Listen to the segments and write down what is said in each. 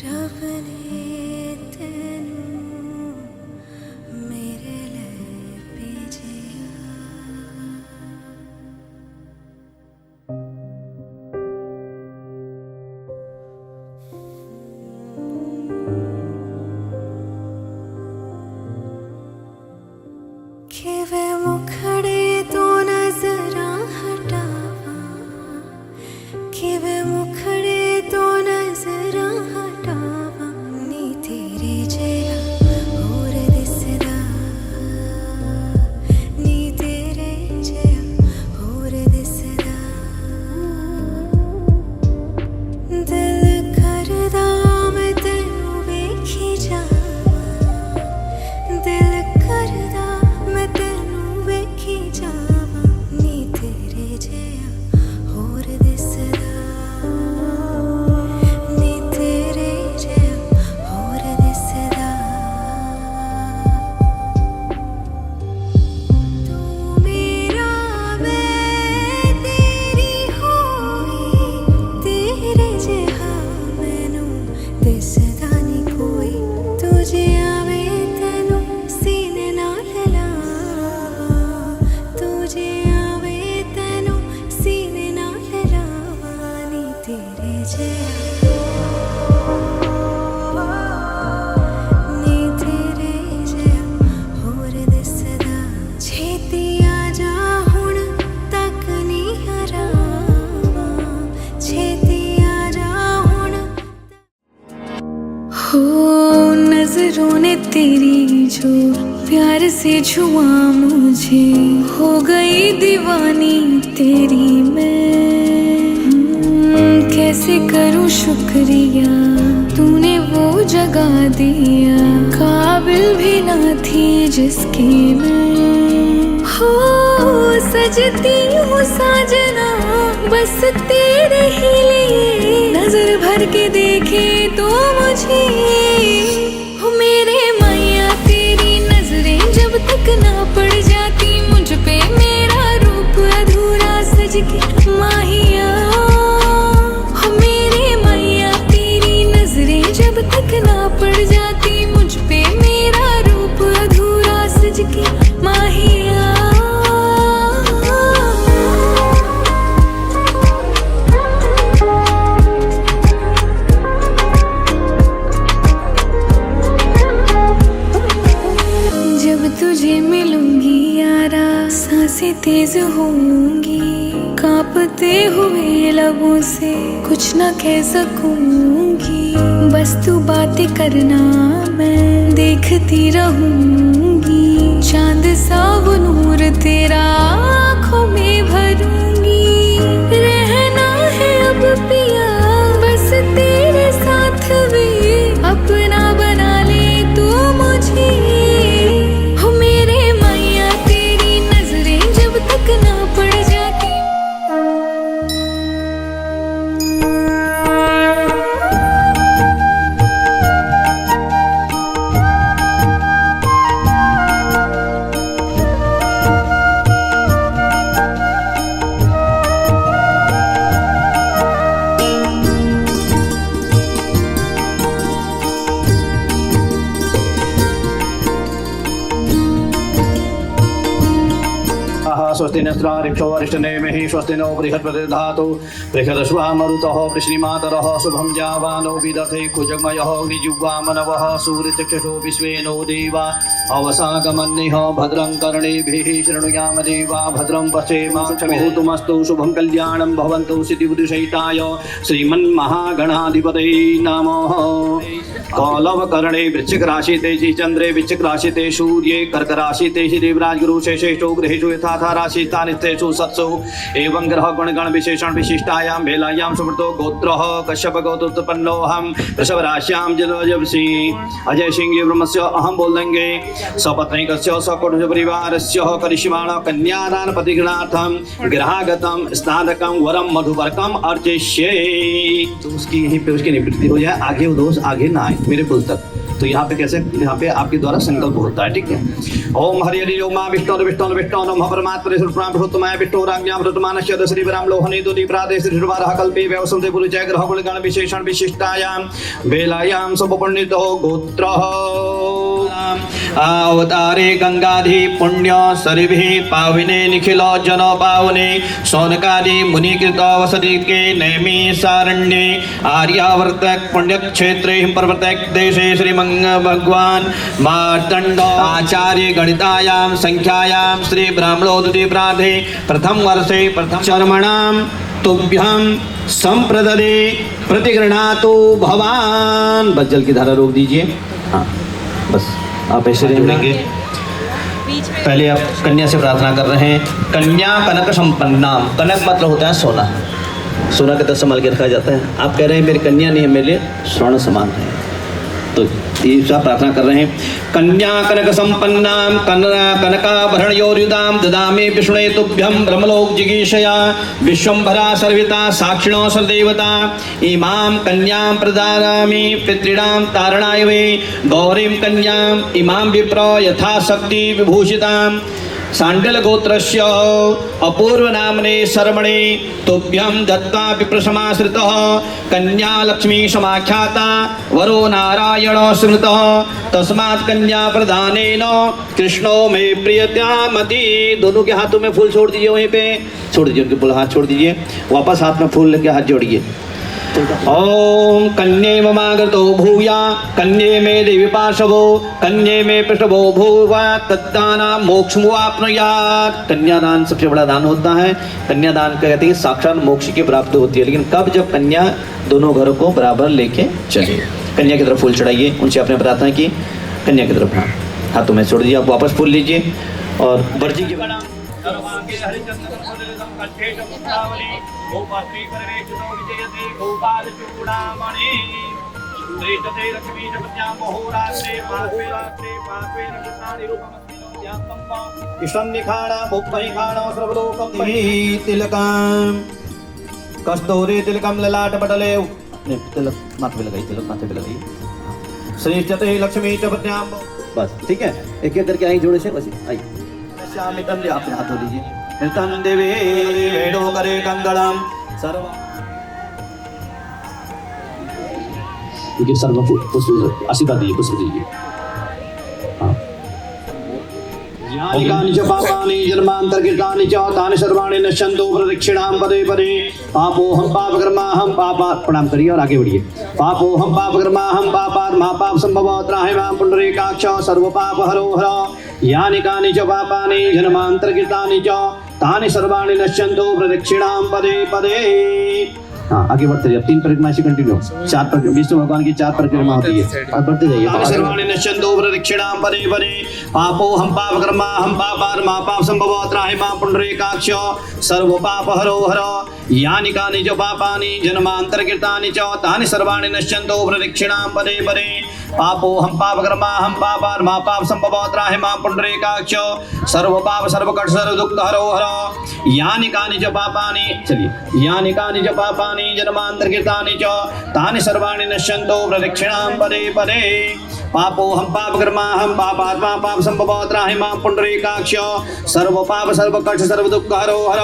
रब ने तेनू मेरे लिए भेजिया। किवे मुखड़े तो नजरा हटावा, किवे मुखड़े तो नजरा हटावा, नी तेरे जया होर दिसदा, नी तेरे जया होर दिसदा। दिल करदा मैं तेनू वेखी जावां, दिल करदा मैं तेनू वेखी जावां, नी तेरे जया होर दिसदा, नी तेरे जया होर दिसदा। तू मेरा मैं तेरी होई, तेरे जिहा मैनू दिसदा नी कोई। तुझे आवे तेनू सीने नाल लावां, तुझे आवे तेनू सीने नाल लावां, नी तेरे जिहा, नी तेरे जिहा होर दिसदा। छेती आ जा हुण तक नी हरावां, छेती आ जा हुण। हो नजरों ने तेरी जो प्यार से छुआ मुझे, हो गई दीवानी तेरी मैं। कैसे करूं शुक्रिया, तूने वो जगा दिया, काबिल भी ना थी जिसकी मैं। हो सजती हूँ साजना बस तेरे ही लिए, नजर भर के देखे तो मुझे। हो मेरे मैया तेरी नजरें जब तक ना पड़ जाती मुझ पे, मेरा रूप अधूरा सज के माहिया। हो मेरे मैया तेरी नजरें जब तक ना पड़ जाती मुझ पे, मेरा रूप अधूरा सज के माहिया। जब तुझे मिलूंगी यारा सांसें तेज होंगी, कांपते हुए लबों से कुछ न कह सकूंगी। बस तू बातें करना मैं देखती रहूंगी, चांद सा वो नूर तेरा आँखों में भरूंगी। रहना है अब पिया बस तेरे साथ भी, अपना बना ले तू मुझे। हो मेरे मैया तेरी नजरें जब तक ना पड़ जाती। स्वस्ति नस्त्रारिक्षो अरिष्टनेमिः स्वस्ति नो बृहस्पतिर्धातु बृहदश्वा मरुतः कृष्णिमातरः शुभं जावानो विदधे कुजगमयः निजुग्वामनवः सूर्यचक्षुषो विश्वेनो देवा अवसागमन्निः भद्रं कर्णेभिः शृणुयाम देवा भद्रं पश्येमाक्षभिस्तु शुभं कल्याणं भवन्तु सिद्धिबुद्धिसहिताय श्रीमन्महागणाधिपतये नमः। कौलवकर्णे वृश्चिक राशि तेजि चंद्रे वृश्चिक राशि ते सूर्ये कर्क राशि ते देवराज गुरु शेषेषु गृहेषु यथा राशि स्थानिस्थेषु सत्सु एवं ग्रह गुण गण विशेषण विशिष्टायां भेलायां सुमृतो गोत्रः कश्यप गोत्रोत्पन्नोऽहं वृषभ राश्यां जलजवसि अजय सिंह ब्रह्मस्य अहं बोल देंगे सपत्नीकस्य सकुटुंब परिवारस्य करिष्यमाण कन्यादान प्रतिगृहार्थं ग्रहागतं स्नातकं वरं मधुपर्कं अर्चिष्ये। तो उसकी यहीं पे उसकी निवृत्ति हो जाए, आगे वो दोष आगे ना आए मेरे कुल तक। तो यहाँ पे कैसे, यहाँ पे आपके द्वारा संकल्प होता है, ठीक है। ओम हरि हरि ओम विष्णु विष्णु विष्णु नम परमात्मने सुप्राम पुरुषोत्तमाय विष्णु राज्ञां प्रतमानस्य श्री विराम लोहने दो दीप्रादे श्री शुभारः कल्पे व्यवसंते पुरुषय ग्रह गुणगण विशेषण विशिष्टायां बेलायां सुपपुण्डितो गोत्रः अवतारे गंगाधि पुण्य सरिभिः पाविने निखिल जन पावने सौनकादि मुनिकृत वसति के नैमि सारण्ये आर्यावर्तक पुण्यक्षेत्रे पर्वतक देशे श्रीमंग भगवान मार्तंड आचार्य गणितायां संख्यायां श्री ब्राह्मणोदति प्राधे प्रथम वर्षे प्रथम चर्मणाम तुभ्यं संप्रददे प्रतिगृणातु भवान। बस जल की धारा रोक दीजिए। हाँ बस आप ऐसे रहेंगे। पहले आप कन्या से प्रार्थना कर रहे हैं। कन्या कनक संपन्नाम, कनक मतलब होता है सोना, सोना के तरह संभाल के रखा जाता है। आप कह रहे हैं मेरी कन्या नहीं है, मेरे लिए स्वर्ण समान है, तो ये सब प्रार्थना कर रहे हैं। कन्या कनक संपन्नाम कनकाभरणयोर्युदाम ददामि विष्णुवे तुभ्यं ब्रह्मलोक जिगीषया विश्वंभरा सर्विता साक्षिणो सर्वदेवता इमां कन्यां प्रदानामि पितॄणां तारणाय वै गौरीं कन्यां इमां विप्र यथाशक्ति विभूषितां सांडल गोत्रस्य अपूर्व नामने शर्मणे तुभ्यं दत्ता विप्रसमाश्रितः कन्या लक्ष्मी समाख्याता वरो नारायण स्मृतः तस्मात् कन्या प्रदानेन कृष्णो मे प्रियतामति। दोनों के हाथों में फूल छोड़ दीजिए, वहीं पे छोड़ दीजिए, उनके फूल हाथ छोड़ दीजिए, वापस हाथ में फूल लेके हाथ जोड़िए। ओम कन्ये ममागतो भूया कन्ये में देवी पार्श्वो कन्ये में पृष्ठभो भूवा तद्दाना मोक्षमुवाप्नुयात्। कन्यादान सबसे बड़ा दान होता है। कन्यादान कहते हैं साक्षात मोक्ष की प्राप्ति होती है, लेकिन कब, जब कन्या दोनों घरों को बराबर लेके चले। कन्या की तरफ फूल चढ़ाइए, उनसे आपने प्रार्थना की, कन्या की तरफ हाथों में छोड़ दीजिए, आप वापस फूल लीजिए और वर्जी की तिलकम कस्तूरी तिलकम ललाट पटले तिलक माथे पे लगाइए, तिलक माथे पे लगाइए। श्रेष्ठते लक्ष्मी च प्रत्याम, बस ठीक है। एक एक करके आई जोड़े से बस आई श्यामितम जी आपने हाथ धो लीजिए। नृतम देवे वेणो करे कंगणम सर्व सर्व पुष्प आशीर्वाद दीजिए, पुष्प दीजिए। यानि च पापानि जन्मान्तरकृतानि च तानि सर्वाणि नश्यन्तु प्रदक्षिणां पदे पदे। पापोऽहं पापकर्माहं पापात्, प्रणाम करिए और आगे बढ़िए। पापोऽहं पापकर्माहं पापात् महापाप संभवः त्राहि मां पुण्डरीकाक्ष सर्वपापहरो हर। यानि कानि च पापानि जन्मान्तरकृतानि च तानि सर्वाणि नश्यन्तु प्रदक्षिणां पदे पदे। हाँ आगे बढ़ते जाइए, 3 परिक्रमा से कंटिन्यू, 4 परिक्रमा विष्णु भगवान की 4 परिक्रमा होती है, अब बढ़ते जाइए। सर्वाणि नश्यन्तु प्रदक्षिणां पदे पदे। पापोऽहं पापकर्माहं पापात् महापाप संभवः त्राहि मां पुण्डरीकाक्ष सर्वपापहरो हर। यानि कानि च पापानि जन्मान्तरकृतानि च तानि सर्वाणि नश्यन्तु प्रदक्षिणां पदे पदे। पापोऽहं पापकर्माहं पापात् महापाप संभवः त्राहि मां पुण्डरीकाक्ष सर्वपाप सर्वकट सर्वदुःखहरो हर। यानि कानि च पापानि, चलिए, यानि कानि च पापानि जन्मान्तरकृतानि च तानि सर्वाणि नश्यन्तु प्रदक्षिणां पदे पदे। पापोऽहं पापकर्माहं पापात् महापाप संभवः त्राहि मां पुण्डरीकाक्ष सर्वपाप सर्वकट सर्वदुःखहरो हर।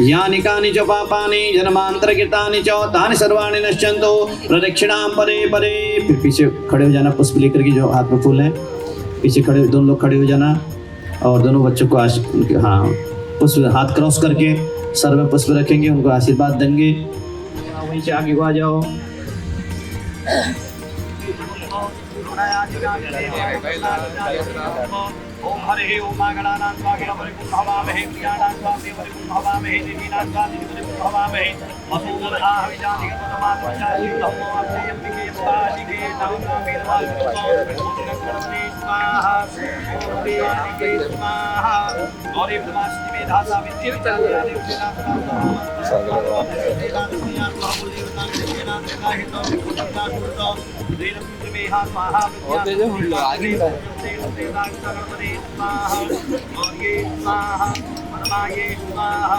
यानि कानि च पापानि जन्मान्तरकृतानि च तानि सर्वाणि नश्यन्तु प्रदक्षिणां पदे पदे। फिर पीछे खड़े हो जाना, पुष्प लेकर के, जो हाथ में फूल है पीछे खड़े, दोनों लोग खड़े हो जाना और दोनों बच्चों को हाँ पुष्प हाथ क्रॉस करके सर में पुष्प रखेंगे, उनको आशीर्वाद देंगे। वहीं से आगे आ जाओ। ओम हरे ओम गणानां स्वाहा परिपूर्ण हवामहे प्रियाणां स्वाहा परिपूर्ण हवामहे देवीनां स्वाहा परिपूर्ण हवामहे वसुंधरा हविजानि गतमात्मचारि धम्मो अक्षयम्बिके स्वादिके नामे स्वाहा स्वाहा ओम देवानिके स्वाहा गौरी ब्रह्मास्ति में धासा विद्या विचारा देवतेना स्वाहा देवानिया स्वाहा देवतां देवतां काहितो विकुटता कुटो देवपुत्र में हा स्वाहा और जो हम लोग आगे स्वाहा और ये स्वाहा परमाये स्वाहा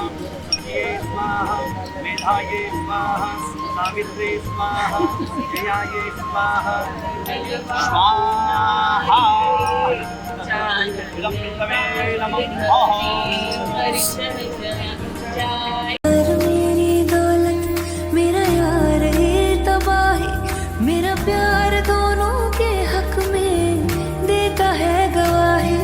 ये स्वाहा मेधाये स्वाहा सावित्री स्वाहा जयाये स्वाहा स्वाहा इदं विष्णवे नमः। मेरी दौलत मेरा यार ये तबाही, मेरा प्यार दोनों के हक में देता है गवाही।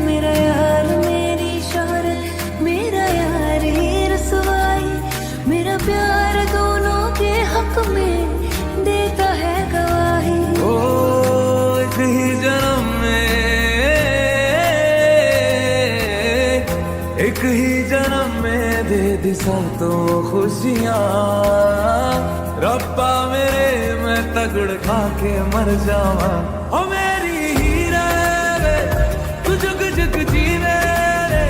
मेरा यार मेरी शोहरत, मेरा यार ये रसवाई, मेरा प्यार दोनों के हक में देता है गवाही। ओ एक ही जन्म में, एक ही जन्म में दे दी सब तो खुशियाँ। रब्बा मेरे मैं तगड़ खा के मर जावा। ओ मेरी हीरा वे तू जुग जुग जीवे रे,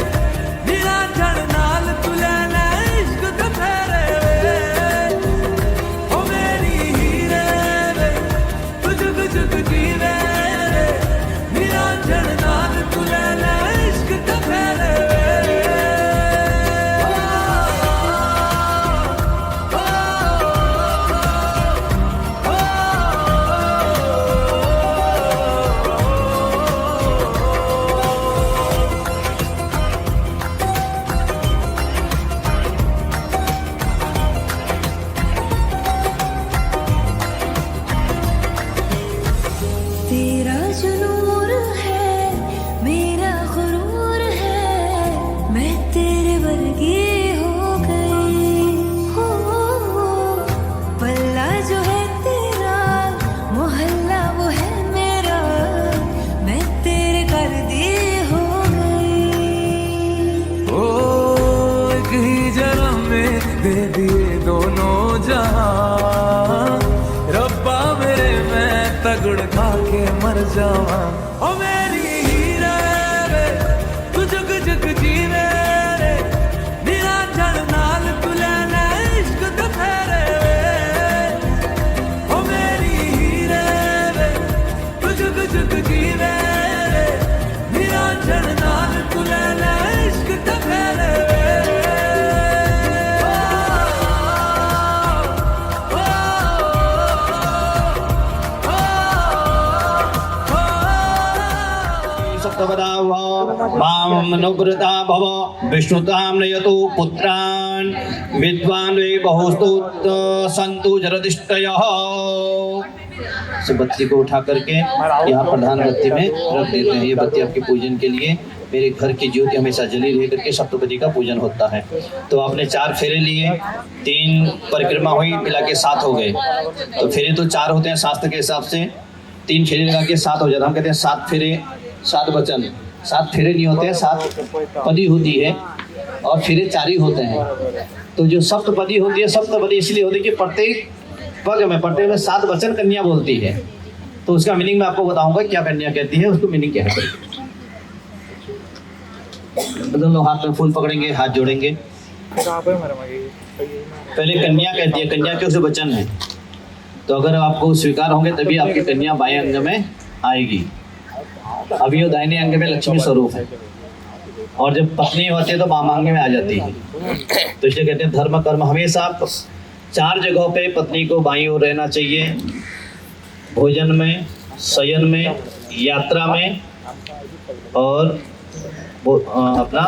नीला झड़ नाल तू लेना इश्क तो फेरे वे। ओ मेरी हीरा वे तू जुग जुग जीवे रे, नीला झड़ नाल तू लेना इश्क तो फेरे वे। तेरा जुनून है मेरा गुरूर है, मैं तेरे वर्गी हो गई। हो पल्ला जो है तेरा, मोहल्ला वो है मेरा, मैं तेरे कर दी हो गई। ओ एक ही जन्म में दे दिए दोनों जहां। रब्बा मेरे मैं तगड़ खा के मर जावा। ओ मेरी हीरा वे तू जुग जुग जीवे रे, नीला झड़ नाल तू लेना इश्क तो फेरे वे। ओ मेरी हीरा वे तू जुग जुग जीवे रे, नीला झड़ नाल तू लेना इश्क तो फेरे वे। माम अनुग्रता भव विष्णुतां नयतु पुत्रान् विद्वान् वे बहुस्तुत सन्तु जरदिष्टयः। इस बत्ती को उठा करके यहाँ प्रधान बत्ती में रख देते हैं। ये बत्ती आपके पूजन के लिए, मेरे घर की ज्योति हमेशा जली रह करके सप्तपदी का पूजन होता है। तो आपने 4 फेरे लिए, 3 परिक्रमा हुई, मिला के 7 हो गए। तो फेरे तो 4 होते हैं शास्त्र के हिसाब से, 3 फेरे लगा के 7 हो जाता है। हम कहते हैं 7 फेरे 7 वचन। 7 फेरे नहीं होते हैं, 7 पदी होती है और फेरे 4 ही होते हैं। तो जो सप्तपदी होती है, सप्तपदी इसलिए होती है कि प्रत्येक पग में, प्रत्येक में 7 वचन कन्या बोलती है। तो उसका मीनिंग मैं आपको बताऊंगा क्या कन्या कहती है, उसको मीनिंग क्या है। दोनों हाथ में फूल पकड़ेंगे, हाथ जोड़ेंगे। पहले कन्या कहती है, कन्या के उसे वचन है। तो अगर आपको स्वीकार होंगे तभी आपकी कन्या बाएं अंग में आएगी। अभी वो दाहिने अंग में लक्ष्मी स्वरूप है, और जब पत्नी होती है तो वामांग में आ जाती है। तो इसलिए कहते हैं धर्म कर्म हमेशा 4 जगहों पे पत्नी को बाईं ओर रहना चाहिए। भोजन में, शयन में, यात्रा में और अपना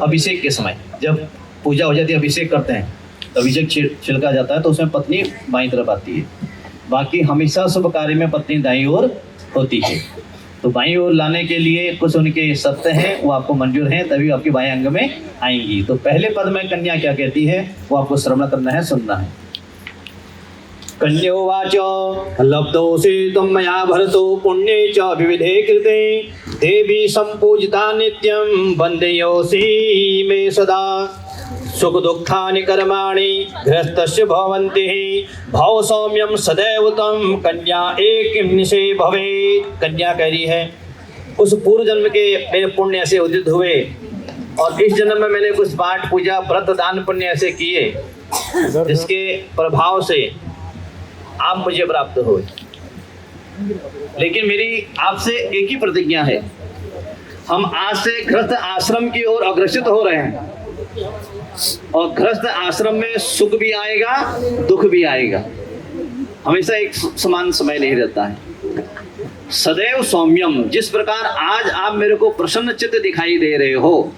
अभिषेक के समय। जब पूजा हो जाती है, अभिषेक करते हैं, तो अभिषेक छिड़का जाता है, तो उसमें पत्नी बाईं तरफ आती है। बाकी हमेशा शुभ कार्य में पत्नी दाईं ओर होती है। तो बाईं ओर लाने के लिए कुछ उनके शर्त हैं, वो आपको मंजूर हैं, तभी आपकी बाएं अंग में आएंगी। तो पहले पद में कन्या क्या कहती है वो आपको श्रवण करना है, सुनना है। कन्योवाच लब्धोऽसि त्वं मया भरतो पुण्ये च विविधे कृते, देवी सम्पूजिता नित्यं वन्देयोऽसि मे सदा। सुख दुःखानि कर्माणि गृहस्थस्य भवन्ति, भव सौम्यं सदैव तं कन्या एक निशे भवेत्। कन्या कह रही है उस पूर्व जन्म के मेरे पुण्य ऐसे उदित हुए, और इस जन्म में मैंने कुछ पाठ पूजा व्रत दान पुण्य ऐसे किए जिसके प्रभाव से आप मुझे प्राप्त हो। लेकिन मेरी आपसे एक ही प्रतिज्ञा है, हम आज से गृहस्थ आश्रम की ओर अग्रसित हो रहे हैं, और गृहस्थ आश्रम में सुख भी आएगा, दुख भी आएगा। हमेशा एक समान समय नहीं रहता है। सदैव सौम्यम, जिस प्रकार आज आप मेरे को प्रसन्न चित्त दिखाई दे रहे हो,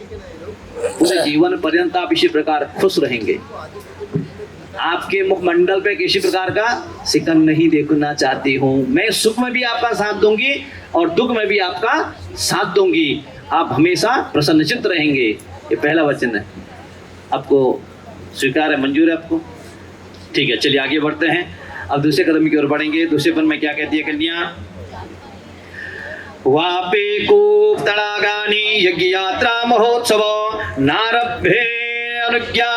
पूरे जीवन पर्यंत आप इसी प्रकार खुश रहेंगे। आपके मुखमंडल पे किसी प्रकार का सिकन नहीं देखना चाहती हूँ। मैं सुख में भी आपका साथ दूंगी और दुख में भी आपका साथ दूंगी। आप हमेशा प्रसन्नचित्त रहेंगे। ये पहला वचन है। आपको स्वीकार है, मंजूर है आपको? ठीक है, चलिए आगे बढ़ते हैं। अब दूसरे कदम की ओर बढ़ेंगे। दूसरे पद में क्या कहती है कन्या? वापे कूप तड़ागानी यज्ञ यात्रा महोत्सव नारभ्ये अनुज्ञा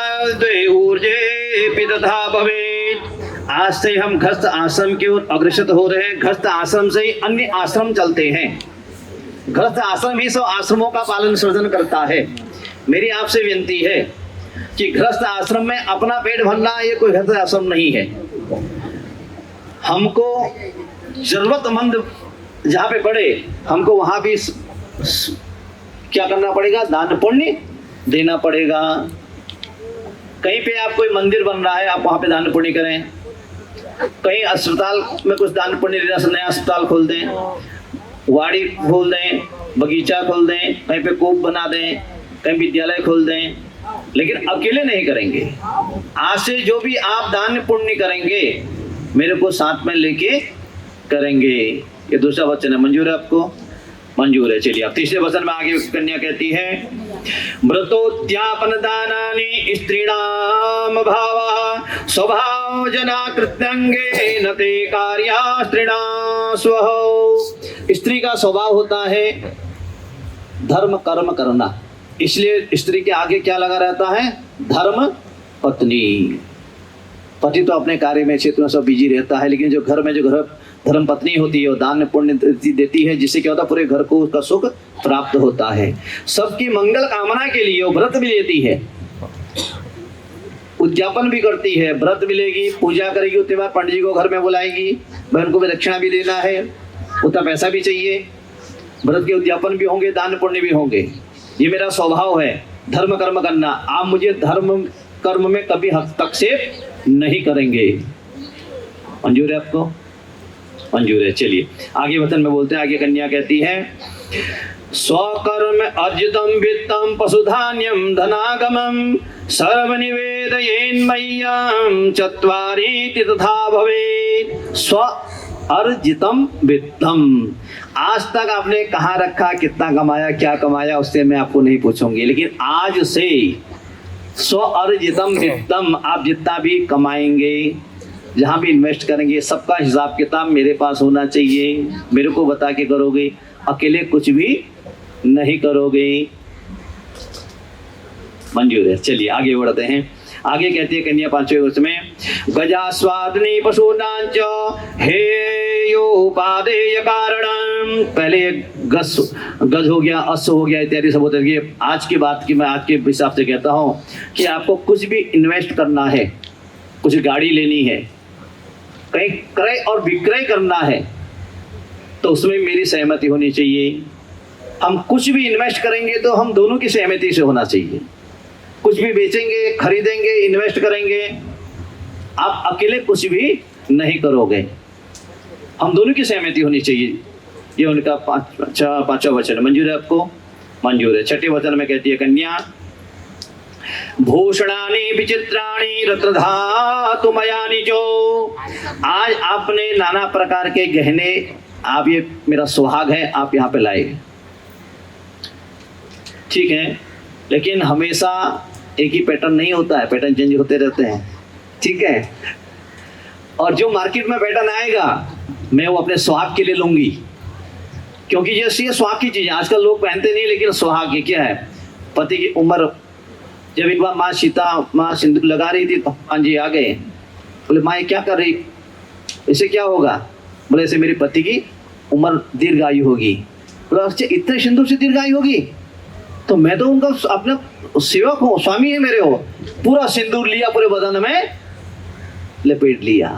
ऊर्जे पितथा भवेत्। आज से हम घस्त आश्रम की ओर अग्रसर हो रहे हैं। घस्त आश्रम से अन्य आश्रम चलते हैं। घस्त आश्रम ही सब आश्रमों का पालन सृजन करता है। मेरी आपसे विनती है कि गृहस्थ आश्रम में अपना पेट भरना ये कोई गृहस्थ आश्रम नहीं है। हमको जरूरतमंद जहाँ पे पड़े हमको वहाँ भी क्या करना पड़ेगा? दान पुण्य देना पड़ेगा। कहीं पे आप कोई मंदिर बन रहा है, आप वहाँ पे दान पुण्य करें। कहीं अस्पताल में कुछ दान पुण्य देना, नया अस्पताल खोल दें, वाड़ी खोल दें, बगीचा खोल दें, कहीं पे कूप बना दें, कहीं विद्यालय खोल दें, लेकिन अकेले नहीं करेंगे। आज से जो भी आप दान पुण्य करेंगे मेरे को साथ में लेके करेंगे। ये दूसरा वचन है। मंजूर है आपको? मंजूर है। चलिए अब तीसरे वचन में आगे कन्या कहती है, व्रतोद्यापन दानानि स्त्रीणाम भावः स्वभाव जना कृत्यंगे न ते कार्या स्त्रीणा स्वः। स्त्री का स्वभाव होता है धर्म कर्म करना, इसलिए स्त्री के आगे क्या लगा रहता है? धर्म पत्नी। पति तो अपने कार्य में क्षेत्र में सब बिजी रहता है, लेकिन जो घर में जो घर धर्म पत्नी होती है वो दान पुण्य देती है, जिससे क्या होता है? पूरे घर को उसका सुख प्राप्त होता है। सबकी मंगल कामना के लिए वो व्रत भी लेती है, उद्यापन भी करती है। व्रत भी लेगी, पूजा करेगी, उसके बाद पंडित जी को घर में बुलाएगी, बहन को भी दक्षिणा भी देना है, उतना पैसा भी चाहिए। व्रत के उद्यापन भी होंगे, दान पुण्य भी होंगे। ये मेरा स्वभाव है धर्म कर्म करना। आप मुझे धर्म कर्म में कभी हस्तक्षेप नहीं करेंगे। मंजूर है आपको? मंजूर है। चलिए आगे वचन में बोलते हैं। आगे कन्या कहती है, स्वकर्म अर्जितम वित्तम पशुधान्यम धनागमम सर्वनिवेदयेन्मय्यं चत्वारीति तथा भवेत्। स्व अर्जितम वित्तम, आज तक आपने कहाँ रखा, कितना कमाया, क्या कमाया, उससे मैं आपको नहीं पूछूंगी। लेकिन आज से स्व अर्जितम वित्तम, आप जितना भी कमाएंगे, जहाँ भी इन्वेस्ट करेंगे, सबका हिसाब किताब मेरे पास होना चाहिए। मेरे को बता के करोगे, अकेले कुछ भी नहीं करोगे। मंजूर है। चलिए आगे बढ़ते हैं। आगे कहती है कन्या पांचवें वर्ष में, गजास्वादनी पशूनांच हेयोपादेय कारणम। पहले गज हो गया, अश्व हो गया, इत्यादि सब होते हैं। आज की बात की मैं आज के हिसाब से कहता हूँ कि आपको कुछ भी इन्वेस्ट करना है, कुछ गाड़ी लेनी है, कहीं क्रय और विक्रय करना है, तो उसमें मेरी सहमति होनी चाहिए। हम कुछ भी इन्वेस्ट करेंगे तो हम दोनों की सहमति से होना चाहिए। कुछ भी बेचेंगे, खरीदेंगे, इन्वेस्ट करेंगे, आप अकेले कुछ भी नहीं करोगे, हम दोनों की सहमति होनी चाहिए। ये उनका पांचवा वचन। मंजूर है आपको? मंजूर है। छठे वचन में कहती है कन्या, भूषणानि विचित्राणि रत्नधातुमयानि जो। आज आपने नाना प्रकार के गहने, आप ये मेरा सुहाग है, आप यहाँ पे लाए, ठीक है, लेकिन हमेशा एक ही पैटर्न नहीं होता है, पैटर्न चेंज होते रहते हैं, ठीक है। और जो मार्केट में पैटर्न आएगा मैं वो अपने सुहाग के लिए लूंगी, क्योंकि जैसे ये सुहाग की चीज़ आजकल लोग पहनते नहीं, लेकिन सुहाग ये क्या है? पति की उम्र, जब एक बार माँ सीता माँ सिंदूर लगा रही थी तो हनुमान जी आ गए, बोले माँ ये क्या कर रही, इसे क्या होगा? बोले ऐसे मेरे पति की उम्र दीर्घायु होगी। बोले अच्छा इतने सिंदूर से दीर्घायु होगी? तो मैं तो उनका अपना सेवक हूँ, स्वामी है मेरे हो। पूरा सिंदूर लिया, पूरे बदन में लपेट लिया।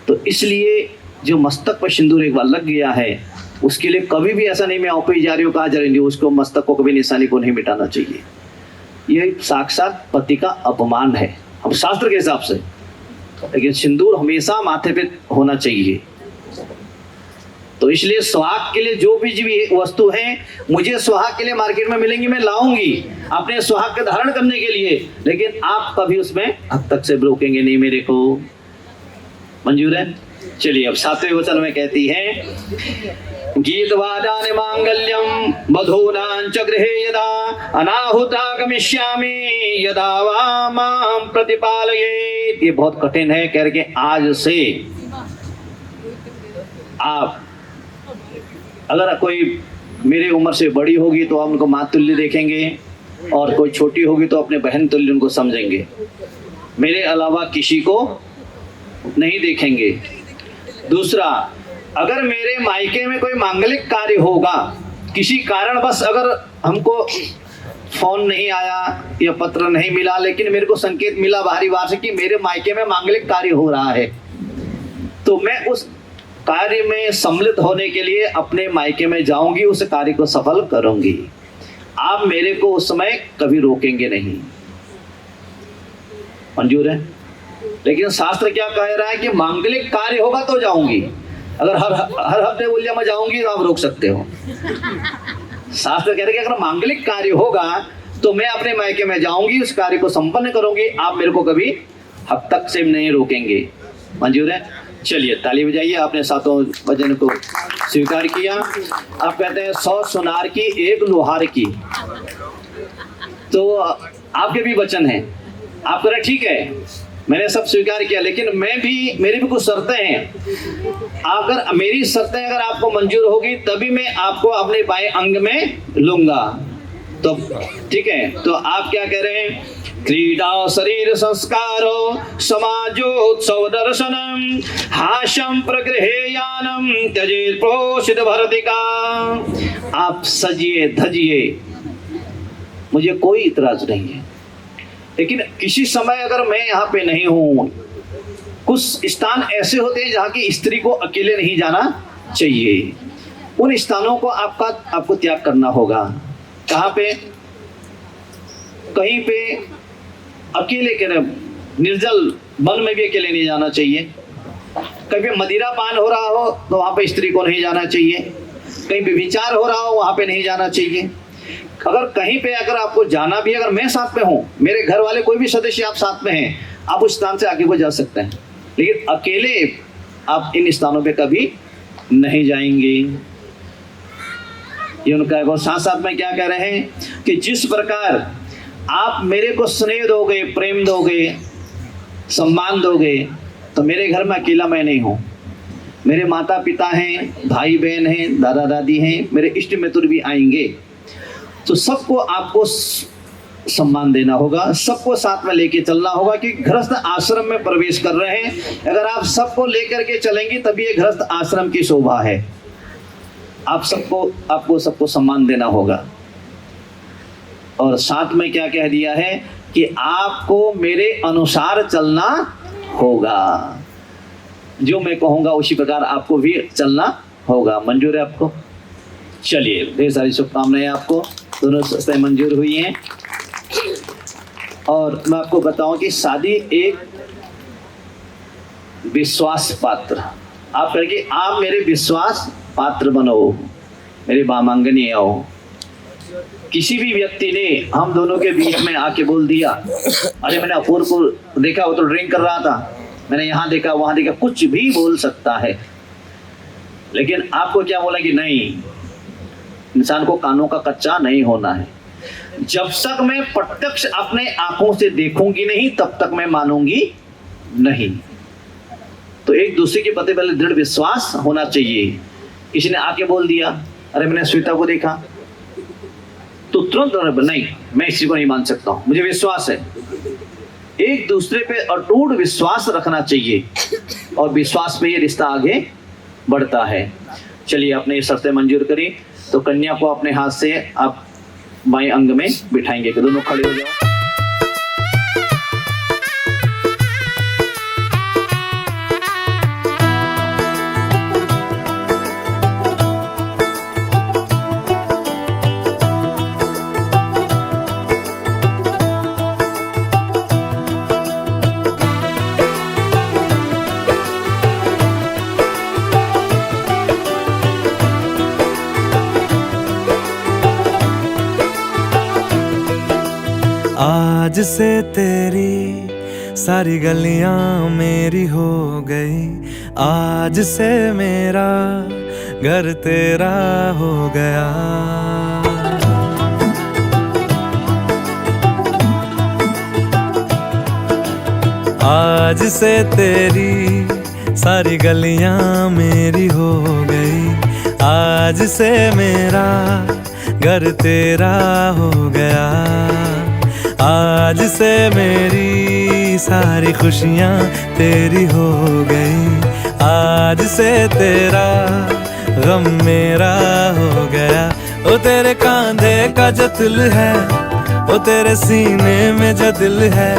तो इसलिए जो मस्तक पर सिंदूर एक बार लग गया है, उसके लिए कभी भी ऐसा नहीं मैं ऑफिस जा रही हूँ, कहाँ जा रही हूँ, उसको मस्तक को कभी निशानी को नहीं मिटाना चाहिए। ये साक्षात पति का अपमान है, हम शास्त्र के हिसाब से। लेकिन सिंदूर हमेशा माथे पे होना चाहिए। तो इसलिए सुहाग के लिए जो भी वस्तु है मुझे सुहाग के लिए मार्केट में मिलेंगी, मैं लाऊंगी अपने सुहाग के धारण करने के लिए, लेकिन आप कभी उसमें हद तक से रोकेंगे नहीं मेरे को। मंजूर है? चलिए अब 7वें वचन में कहती है गीतवादानि मांगल्यम वधूनां च गृहे यदा अनाहुता गमिष्यामि यदा वा मां प्रतिपालयेत्। ये बहुत कठिन है, कह रहे आज से आप अगर कोई मेरी उम्र से बड़ी होगी तो आप उनको माँ तुल्य देखेंगे, और कोई छोटी होगी तो अपने बहन तुल्य उनको समझेंगे, मेरे अलावा किसी को नहीं देखेंगे। दूसरा, अगर मेरे मायके में कोई मांगलिक कार्य होगा, किसी कारण बस अगर हमको फोन नहीं आया या पत्र नहीं मिला, लेकिन मेरे को संकेत मिला बाहरी बाहर से कि मेरे मायके में मांगलिक कार्य हो रहा है, तो मैं उस कार्य में सम्मिलित होने के लिए अपने मायके में जाऊंगी, उस कार्य को सफल करूंगी। आप मेरे को उस समय कभी रोकेंगे नहीं। मंजूर है? लेकिन शास्त्र क्या कह रहा है कि मांगलिक कार्य होगा तो जाऊंगी। अगर हर हफ्ते बोलिए मैं जाऊंगी तो आप रोक सकते हो। शास्त्र कह रहे कि अगर मांगलिक कार्य होगा तो मैं अपने मायके में जाऊंगी, उस कार्य को संपन्न करूंगी, आप मेरे को कभी हद तक से नहीं रोकेंगे। मंजूर है? चलिए ताली बजाइए, आपने 7 वचन को स्वीकार किया। आप कहते हैं 100 सुनार की 1 लोहार की, तो आपके भी वचन हैं, आप कह रहे ठीक है मैंने सब स्वीकार किया, लेकिन मेरी भी कुछ शर्तें हैं। अगर मेरी शर्तें अगर आपको मंजूर होगी तभी मैं आपको अपने बाएं अंग में लूंगा। तो ठीक है, तो आप क्या कह रहे हैं? क्रीडा शरीर संस्कारो समाजोत्सव दर्शनम हास्यम प्रगृहेयानम त्यजेत प्रोषित भरतिका। आप सजिए धजिए, मुझे कोई इतराज नहीं है, लेकिन किसी समय अगर मैं यहाँ पे नहीं हूँ, कुछ स्थान ऐसे होते हैं जहाँ की स्त्री को अकेले नहीं जाना चाहिए, उन स्थानों को आपको त्याग करना होगा। कहाँ पे? कहीं पे अकेले के निर्जल वन में भी अकेले नहीं जाना चाहिए। कहीं मदिरा पान हो रहा हो तो वहाँ पे स्त्री को नहीं जाना चाहिए। कहीं भी विचार हो रहा हो वहाँ पे नहीं जाना चाहिए। अगर कहीं पे अगर आपको जाना भी, अगर मैं साथ में हूँ, मेरे घर वाले कोई भी सदस्य आप साथ में हैं, आप उस स्थान से आगे को जा सकते हैं, लेकिन अकेले आप इन स्थानों पे कभी नहीं जाएंगे। ये उनका है। साथ साथ में क्या कह रहे हैं कि जिस प्रकार आप मेरे को स्नेह दोगे, प्रेम दोगे, सम्मान दोगे, तो मेरे घर में अकेला मैं नहीं हूँ, मेरे माता पिता हैं, भाई बहन हैं, दादा दादी हैं, मेरे इष्ट मित्र भी आएंगे, तो सबको आपको सम्मान देना होगा, सबको साथ में लेके चलना होगा कि गृहस्थ आश्रम में प्रवेश कर रहे हैं। अगर आप सबको लेकर के चलेंगे तभी ये गृहस्थ आश्रम की शोभा है। आपको सबको सम्मान देना होगा। और साथ में क्या कह दिया है कि आपको मेरे अनुसार चलना होगा, जो मैं कहूँगा उसी प्रकार आपको भी चलना होगा। मंजूर है आपको? चलिए, ढेर सारी शुभकामनाएं आपको, दोनों शर्तें मंजूर हुई हैं। और मैं आपको बताऊं कि शादी एक विश्वास पात्र, आप करके आप मेरे विश्वास पात्र बनो, मेरे वामांगनी आओ। किसी भी व्यक्ति ने हम दोनों के बीच में आके बोल दिया, अरे मैंने अपूर्व को देखा, वो तो ड्रिंक कर रहा था, मैंने यहाँ देखा वहां देखा, कुछ भी बोल सकता है, लेकिन आपको क्या बोला कि नहीं, इंसान को कानों का कच्चा नहीं होना है। जब तक मैं प्रत्यक्ष अपने आंखों से देखूंगी नहीं तब तक मैं मानूंगी नहीं। तो एक दूसरे के प्रति पहले दृढ़ विश्वास होना चाहिए। किसी ने आके बोल दिया, अरे मैंने श्वेता को देखा, तो तुरंत नहीं, मैं इसी को नहीं मान सकता हूं, मुझे विश्वास है। एक दूसरे पे अटूट विश्वास रखना चाहिए और विश्वास पे ये रिश्ता आगे बढ़ता है। चलिए, आपने ये शर्तें मंजूर करी, तो कन्या को अपने हाथ से आप बाएं अंग में बिठाएंगे कि दोनों खड़े हो जाओ। आज से तेरी सारी गलियां मेरी हो गई, आज से मेरा घर तेरा हो गया। आज से तेरी सारी गलियां मेरी हो गई, आज से मेरा घर तेरा हो गया। आज से मेरी सारी खुशियां तेरी हो गई, आज से तेरा गम मेरा हो गया। ओ तेरे कांधे का जो दिल है, ओ तेरे सीने में जो दिल है,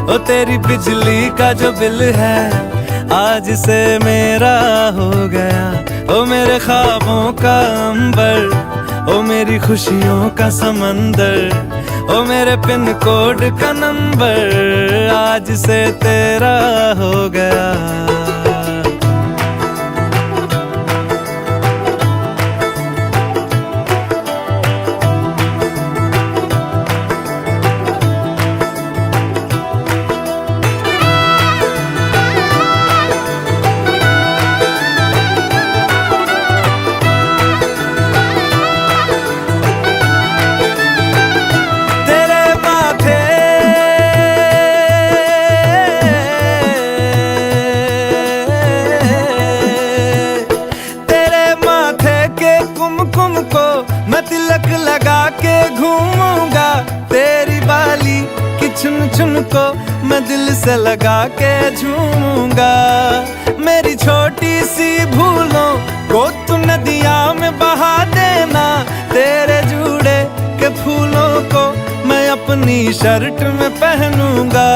ओ तेरी बिजली का जो बिल है, आज से मेरा हो गया। ओ मेरे ख्वाबों का अंबर, ओ मेरी खुशियों का समंदर, ओ मेरे पिन कोड का नंबर, आज से तेरा हो गया। लगा के घूमूंगा तेरी बाली की चुन चुन को मैं दिल से लगा के झूमूंगा। मेरी छोटी सी भूलों को तू नदिया में बहा देना, तेरे जूड़े के फूलों को मैं अपनी शर्ट में पहनूंगा।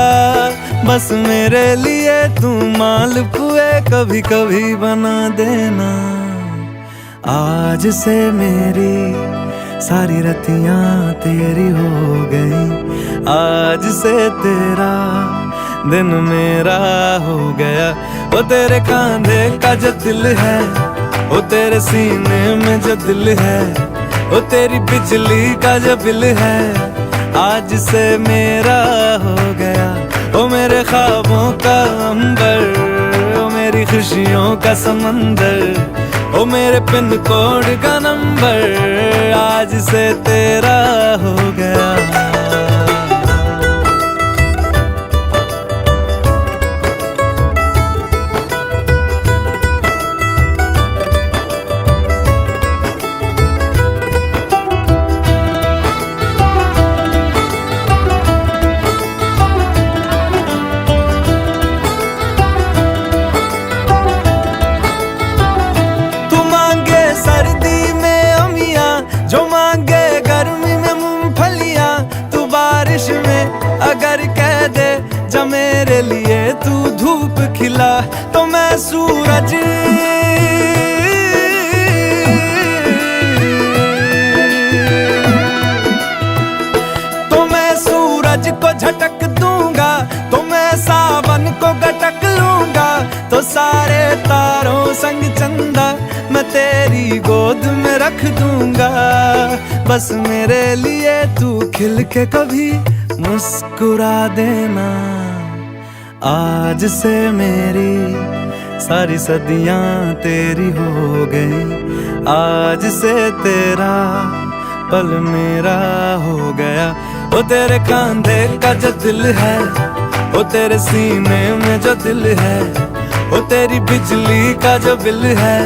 बस मेरे लिए तू मालपुए कभी कभी बना देना। आज से मेरी सारी रतियां तेरी हो गई, आज से तेरा दिन मेरा हो गया। ओ तेरे कांधे का जो दिल है, ओ तेरे सीने में जो दिल है, ओ तेरी बिजली का जो बिल है, आज से मेरा हो गया। ओ मेरे ख्वाबों का अंबर, ओ मेरी खुशियों का समंदर, ओ मेरे पिन कोड का नंबर, आज से तेरा हो गया। सर्दी में अमियां जो मांगे गर्मी में मूंगफलियां, तू बारिश में अगर कह दे जब मेरे लिए तू धूप खिला, तो मैं सूरज को झटक दूंगा, तो मैं सावन को गटक लूंगा। तो सारे तारों संग चंदा मैं तेरी गोद में रख दूंगा। बस मेरे लिए तू खिल के कभी मुस्कुरा देना। आज से मेरी सारी सदियां तेरी हो गई, आज से तेरा पल मेरा हो गया। ओ तेरे कांधे का जो दिल है, ओ तेरे सीने में जो दिल है, ओ तेरी बिजली का जो बिल है,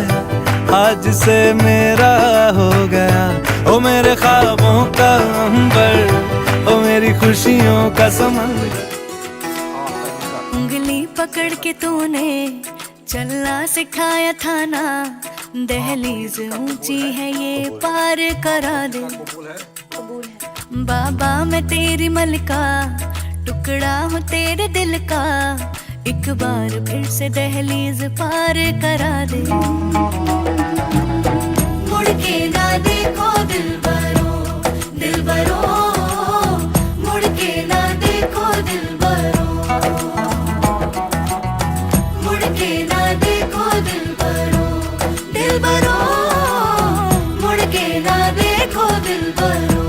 आज से मेरा हो गया। ओ मेरे ख्वाबों का अंबर, ओ मेरी खुशियों का समंदर। उंगली पकड़ के तूने चलना सिखाया था ना, दहलीज ऊंची है ये पार करा दे। बाबा मैं तेरी मलका, टुकड़ा हूँ तेरे दिल का, एक बार फिर से दहलीज पार करा दे। मुड़ के ना देखो दिलबरो, दिलबरो, मुड़ के ना देखो दिलबरो, मुड़ के ना देखो दिलबरो, दिलबरो, मुड़ के ना देखो दिलबरो।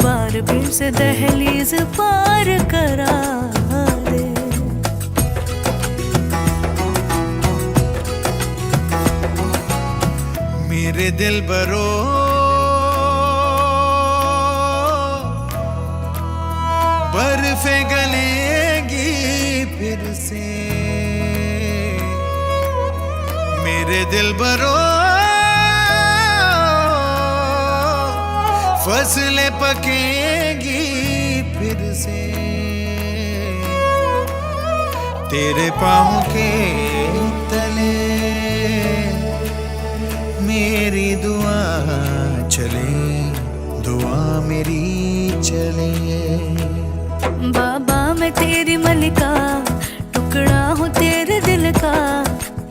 बार फिर से दहलीज पार करा दे। मेरे दिल बरो बर्फे गलेगी फिर से, मेरे दिल बरो फसलें पकेगी फिर से, तेरे पाँव के तले मेरी दुआ चले, दुआ मेरी चले। बाबा मैं तेरी मलिका, टुकड़ा हूँ तेरे दिल का,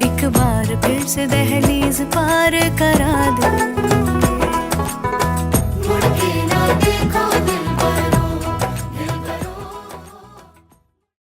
एक बार फिर से दहलीज पार करा दे।